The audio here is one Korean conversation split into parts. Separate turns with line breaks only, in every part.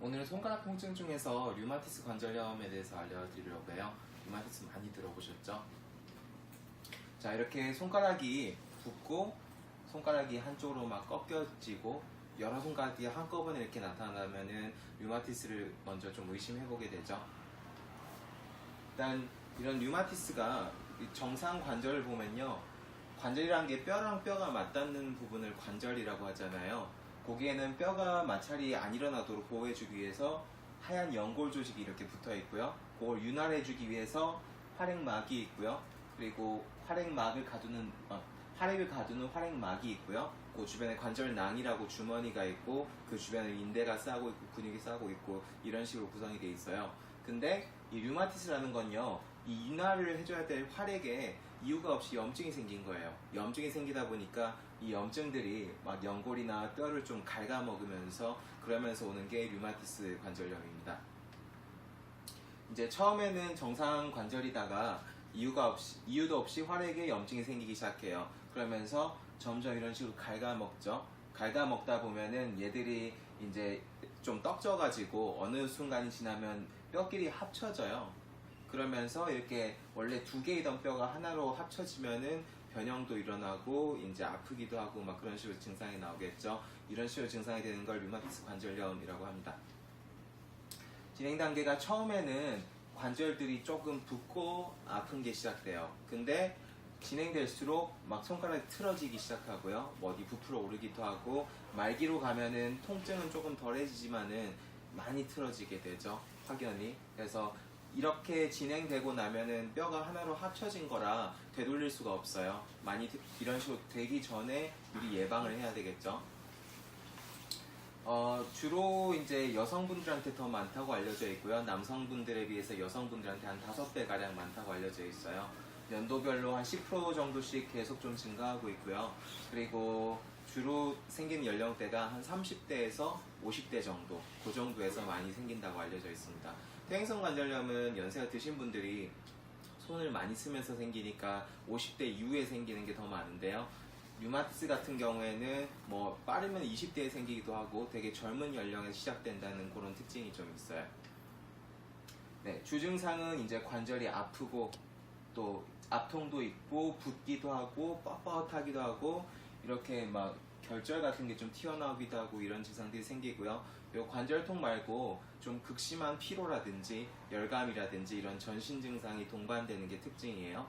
오늘은 손가락 통증 중에서 류마티스 관절염에 대해서 알려드리려고 해요. 류마티스 많이 들어보셨죠? 자, 이렇게 손가락이 붓고 손가락이 한쪽으로 막 꺾여지고 여러 손가락이 한꺼번에 이렇게 나타나면은 류마티스를 먼저 좀 의심해보게 되죠. 일단 이런 류마티스가 정상 관절을 보면요, 관절이라는 게 뼈랑 뼈가 맞닿는 부분을 관절이라고 하잖아요. 거기에는 뼈가 마찰이 안 일어나도록 보호해주기 위해서 하얀 연골 조직이 이렇게 붙어 있고요. 그걸 윤활해주기 위해서 활액막이 있고요. 그리고 활액을 가두는 활액막이 있고요. 그 주변에 관절낭이라고 주머니가 있고 그 주변에 인대가 싸고 있고 근육이 싸고 있고 이런 식으로 구성이 되어 있어요. 근데 이 류마티스라는 건요, 이 인하를 해줘야 될 활액에 이유가 없이 염증이 생긴 거예요. 염증이 생기다 보니까 이 염증들이 막 연골이나 뼈를 좀 갉아먹으면서 그러면서 오는 게 류마티스 관절염입니다. 이제 처음에는 정상 관절이다가 이유도 없이 활액에 염증이 생기기 시작해요. 그러면서 점점 이런 식으로 갉아먹죠. 갉아먹다 보면은 얘들이 이제 좀 떡져가지고 어느 순간이 지나면 뼈끼리 합쳐져요. 그러면서 이렇게 원래 두 개이던 뼈가 하나로 합쳐지면은 변형도 일어나고 이제 아프기도 하고 막 그런 식으로 증상이 나오겠죠. 이런 식으로 증상이 되는 걸 류마티스 관절염이라고 합니다. 진행 단계가 처음에는 관절들이 조금 붓고 아픈 게 시작돼요. 근데 진행될수록 막 손가락이 틀어지기 시작하고요. 어디 부풀어 오르기도 하고 말기로 가면은 통증은 조금 덜해지지만은 많이 틀어지게 되죠. 확연히. 그래서 이렇게 진행되고 나면은 뼈가 하나로 합쳐진 거라 되돌릴 수가 없어요. 많이 이런 식으로 되기 전에 미리 예방을 해야 되겠죠. 주로 이제 여성분들한테 더 많다고 알려져 있고요. 남성분들에 비해서 여성분들한테 한 5배 가량 많다고 알려져 있어요. 연도별로 한 10% 정도씩 계속 좀 증가하고 있고요. 그리고 주로 생기는 연령대가 한 30대에서 50대 정도, 그 정도에서 많이 생긴다고 알려져 있습니다. 퇴행성 관절염은 연세가 드신 분들이 손을 많이 쓰면서 생기니까 50대 이후에 생기는 게 더 많은데요. 류마티스 같은 경우에는 뭐 빠르면 20대에 생기기도 하고 되게 젊은 연령에 시작된다는 그런 특징이 좀 있어요. 네, 주증상은 이제 관절이 아프고 또 압통도 있고 붓기도 하고 뻣뻣하기도 하고 이렇게 막 결절 같은 게 좀 튀어나오기도 하고 이런 증상들이 생기고요. 그리고 관절통 말고 좀 극심한 피로라든지 열감이라든지 이런 전신 증상이 동반되는 게 특징이에요.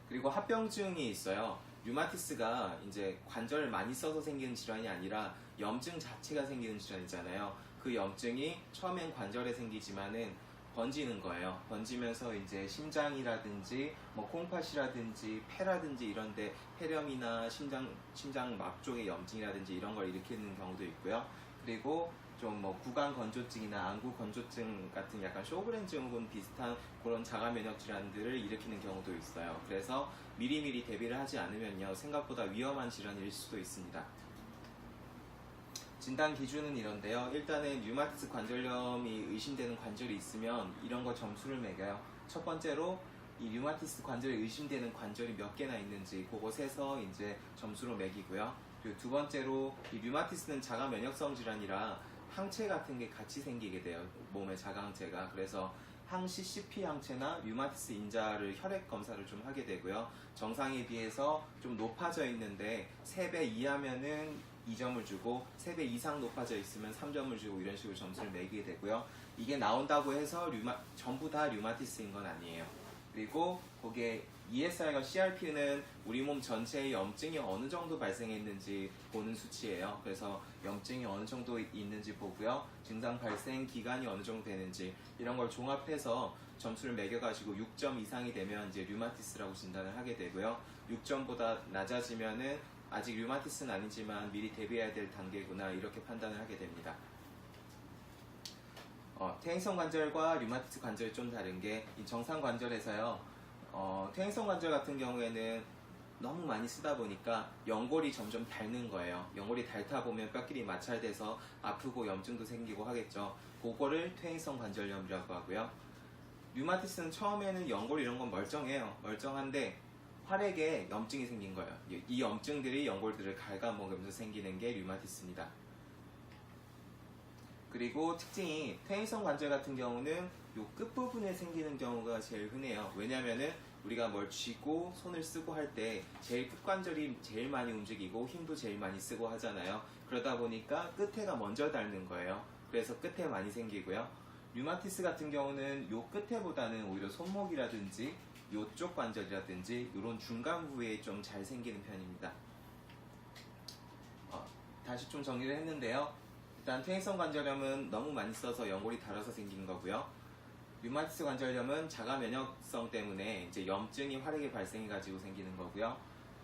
그리고 합병증이 있어요. 류마티스가 이제 관절을 많이 써서 생기는 질환이 아니라 염증 자체가 생기는 질환이잖아요. 그 염증이 처음엔 관절에 생기지만은 번지는 거예요. 번지면서 이제 심장이라든지 뭐 콩팥이라든지 폐라든지 이런데 폐렴이나 심장막 쪽의 염증이라든지 이런 걸 일으키는 경우도 있고요. 그리고 좀 뭐 구강 건조증이나 안구 건조증 같은 약간 쇼그렌 증후군 비슷한 그런 자가 면역 질환들을 일으키는 경우도 있어요. 그래서 미리미리 대비를 하지 않으면요, 생각보다 위험한 질환일 수도 있습니다. 진단 기준은 이런데요. 일단은 류마티스 관절염이 의심되는 관절이 있으면 이런 거 점수를 매겨요. 첫 번째로 이 류마티스 관절이 의심되는 관절이 몇 개나 있는지 그거 세서 이제 점수로 매기고요. 그리고 두 번째로 이 류마티스는 자가 면역성 질환이라 항체 같은 게 같이 생기게 돼요. 몸에 자가항체가. 그래서 항 CCP 항체나 류마티스 인자를 혈액 검사를 좀 하게 되고요. 정상에 비해서 좀 높아져 있는데 3배 이하면은 2점을 주고 3배 이상 높아져 있으면 3점을 주고 이런 식으로 점수를 매기게 되고요. 이게 나온다고 해서 전부 다 류마티스인 건 아니에요. 그리고 거기에 ESR과 CRP는 우리 몸 전체에 염증이 어느 정도 발생했는지 보는 수치예요. 그래서 염증이 어느 정도 있는지 보고요. 증상 발생 기간이 어느 정도 되는지 이런 걸 종합해서 점수를 매겨가지고 6점 이상이 되면 이제 류마티스라고 진단을 하게 되고요. 6점보다 낮아지면은 아직 류마티스는 아니지만 미리 대비해야 될 단계구나 이렇게 판단을 하게 됩니다. 퇴행성 관절과 류마티스 관절이 좀 다른 게 이 정상 관절에서요. 퇴행성 관절 같은 경우에는 너무 많이 쓰다 보니까 연골이 점점 닳는 거예요. 연골이 닳다 보면 뼈끼리 마찰돼서 아프고 염증도 생기고 하겠죠. 그거를 퇴행성 관절염이라고 하고요. 류마티스는 처음에는 연골 이런 건 멀쩡해요. 멀쩡한데 활액에 염증이 생긴 거예요. 이 염증들이 연골들을 갉아먹으면서 생기는 게 류마티스입니다. 그리고 특징이 퇴행성 관절 같은 경우는 요 끝부분에 생기는 경우가 제일 흔해요. 왜냐면은 우리가 뭘 쥐고 손을 쓰고 할 때 제일 끝관절이 제일 많이 움직이고 힘도 제일 많이 쓰고 하잖아요. 그러다 보니까 끝에가 먼저 닳는 거예요. 그래서 끝에 많이 생기고요. 류마티스 같은 경우는 요 끝에보다는 오히려 손목이라든지 요쪽 관절이라든지 이런 중간 부위에 좀 잘 생기는 편입니다. 다시 좀 정리를 했는데요. 일단 퇴행성 관절염은 너무 많이 써서 연골이 닳아서 생긴 거고요. 류마티스 관절염은 자가 면역성 때문에 이제 염증이 활하게 발생해가지고 생기는 거고요.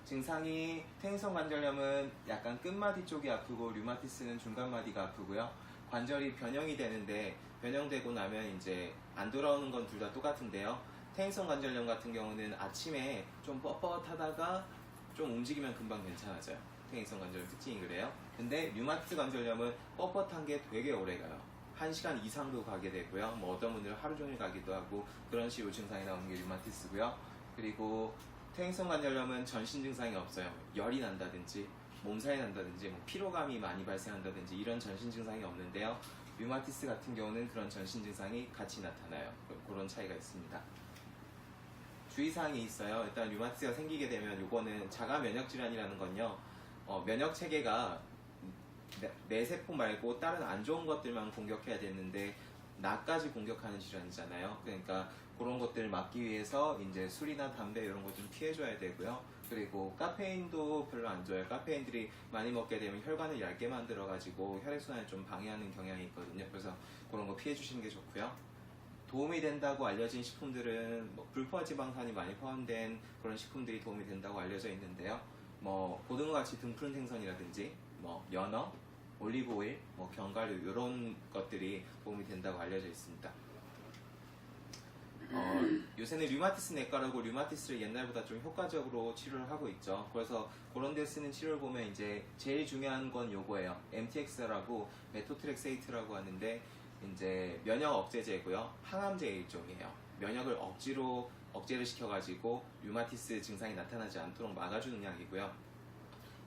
증상이 퇴행성 관절염은 약간 끝마디 쪽이 아프고 류마티스는 중간마디가 아프고요. 관절이 변형이 되는데 변형되고 나면 이제 안 돌아오는 건 둘 다 똑같은데요. 퇴행성 관절염 같은 경우는 아침에 좀 뻣뻣하다가 좀 움직이면 금방 괜찮아져요. 퇴행성 관절염 특징이 그래요. 근데 류마티스 관절염은 뻣뻣한 게 되게 오래 가요. 1시간 이상도 가게 되고요. 뭐 어떤 분들은 하루 종일 가기도 하고 그런 식으로 증상이 나오는 게 류마티스고요. 그리고 퇴행성 관절염은 전신 증상이 없어요. 열이 난다든지 몸살이 난다든지 뭐 피로감이 많이 발생한다든지 이런 전신 증상이 없는데요. 류마티스 같은 경우는 그런 전신 증상이 같이 나타나요. 그런 차이가 있습니다. 주의사항이 있어요. 일단 류마티스가 생기게 되면 요거는 자가 면역 질환이라는 건요. 면역 체계가 내 세포 말고 다른 안 좋은 것들만 공격해야 되는데 나까지 공격하는 질환이잖아요. 그러니까 그런 것들을 막기 위해서 이제 술이나 담배 이런 거 좀 피해줘야 되고요. 그리고 카페인도 별로 안 좋아요. 카페인들이 많이 먹게 되면 혈관을 얇게 만들어가지고 혈액순환을 좀 방해하는 경향이 있거든요. 그래서 그런 거 피해주시는 게 좋고요. 도움이 된다고 알려진 식품들은 뭐 불포화지방산이 많이 포함된 그런 식품들이 도움이 된다고 알려져 있는데요. 뭐 고등어같이 등푸른 생선이라든지 뭐 연어, 올리브오일, 뭐 견과류 이런 것들이 도움이 된다고 알려져 있습니다. 요새는 류마티스 내과라고 류마티스를 옛날보다 좀 효과적으로 치료를 하고 있죠. 그래서 그런 데 쓰는 치료를 보면 이제 제일 중요한 건 요거예요. MTX라고 메토트렉세이트라고 하는데 이제 면역 억제제고요. 항암제의 일종이에요. 면역을 억제를 시켜가지고 류마티스 증상이 나타나지 않도록 막아주는 약이고요.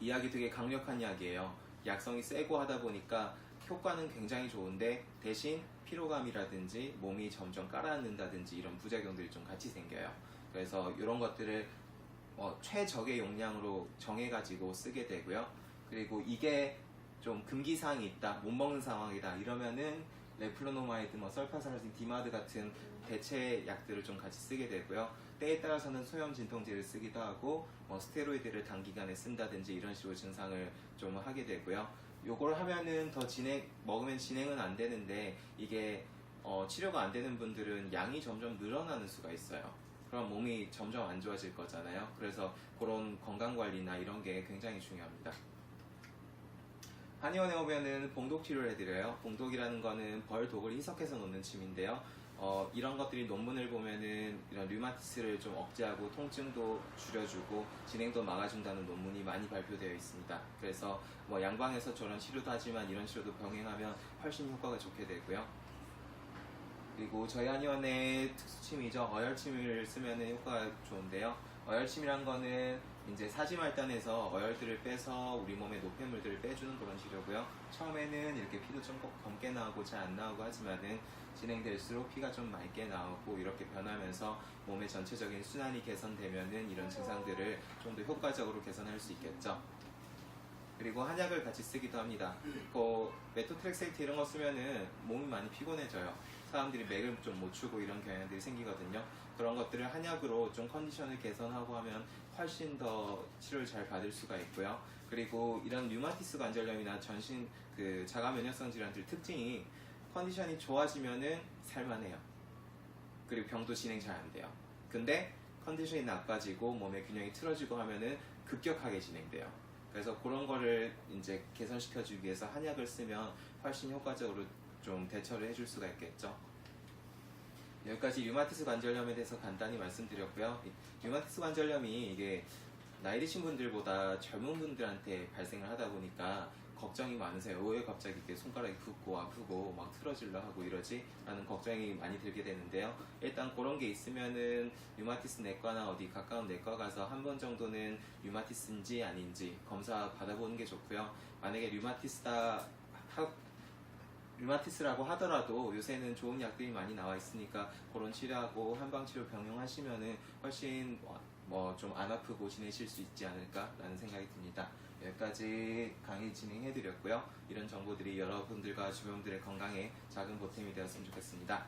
이 약이 되게 강력한 약이에요. 약성이 세고 하다 보니까 효과는 굉장히 좋은데 대신 피로감이라든지 몸이 점점 가라앉는다든지 이런 부작용들이 좀 같이 생겨요. 그래서 이런 것들을 최적의 용량으로 정해가지고 쓰게 되고요. 그리고 이게 좀 금기사항이 있다, 못 먹는 상황이다 이러면은 레플로노마이드, 설파사라진, 디마드 같은 대체 약들을 좀 같이 쓰게 되고요. 때에 따라서는 소염 진통제를 쓰기도 하고 스테로이드를 단기간에 쓴다든지 이런 식으로 증상을 좀 하게 되고요. 요걸 하면은 먹으면 진행은 안 되는데 이게 치료가 안 되는 분들은 양이 점점 늘어나는 수가 있어요. 그럼 몸이 점점 안 좋아질 거잖아요. 그래서 그런 건강관리나 이런 게 굉장히 중요합니다. 한의원에 오면은 봉독 치료를 해드려요. 봉독이라는 거는 벌, 독을 희석해서 놓는 침인데요. 이런 것들이 논문을 보면은 이런 류마티스를 좀 억제하고 통증도 줄여주고 진행도 막아준다는 논문이 많이 발표되어 있습니다. 그래서 뭐 양방에서 저런 치료도 하지만 이런 치료도 병행하면 훨씬 효과가 좋게 되고요. 그리고 저희 한의원의 특수침이죠. 어혈침을 쓰면은 효과가 좋은데요. 어혈침이란 거는 이제 사지말단에서 어혈들을 빼서 우리 몸의 노폐물들을 빼주는 그런 치료고요. 처음에는 이렇게 피도 좀 검게 나오고 잘 안 나오고 하지만은 진행될수록 피가 좀 맑게 나오고 이렇게 변하면서 몸의 전체적인 순환이 개선되면은 이런 증상들을 좀 더 효과적으로 개선할 수 있겠죠. 그리고 한약을 같이 쓰기도 합니다. 메토트렉세이트 이런 거 쓰면은 몸이 많이 피곤해져요. 사람들이 맥을 좀 못 추고 이런 경향들이 생기거든요. 그런 것들을 한약으로 좀 컨디션을 개선하고 하면 훨씬 더 치료를 잘 받을 수가 있고요. 그리고 이런 류마티스 관절염이나 전신 자가 면역성 질환들 특징이 컨디션이 좋아지면은 살만해요. 그리고 병도 진행 잘 안 돼요. 근데 컨디션이 나빠지고 몸의 균형이 틀어지고 하면은 급격하게 진행돼요. 그래서 그런 거를 이제 개선시켜주기 위해서 한약을 쓰면 훨씬 효과적으로 좀 대처를 해줄 수가 있겠죠. 여기까지 류마티스 관절염에 대해서 간단히 말씀드렸고요. 류마티스 관절염이 이게 나이 드신 분들보다 젊은 분들한테 발생을 하다 보니까 걱정이 많으세요. 왜 갑자기 이렇게 손가락이 붓고 아프고 막 틀어질라 하고 이러지? 라는 걱정이 많이 들게 되는데요. 일단 그런 게 있으면은 류마티스 내과나 어디 가까운 내과 가서 한 번 정도는 류마티스인지 아닌지 검사 받아보는 게 좋고요. 만약에 류마티스다 류마티스라고 하더라도 요새는 좋은 약들이 많이 나와 있으니까 그런 치료하고 한방치료 병용하시면은 훨씬 좀 안 아프고 지내실 수 있지 않을까라는 생각이 듭니다. 여기까지 강의 진행해드렸고요. 이런 정보들이 여러분들과 주변분들의 건강에 작은 보탬이 되었으면 좋겠습니다.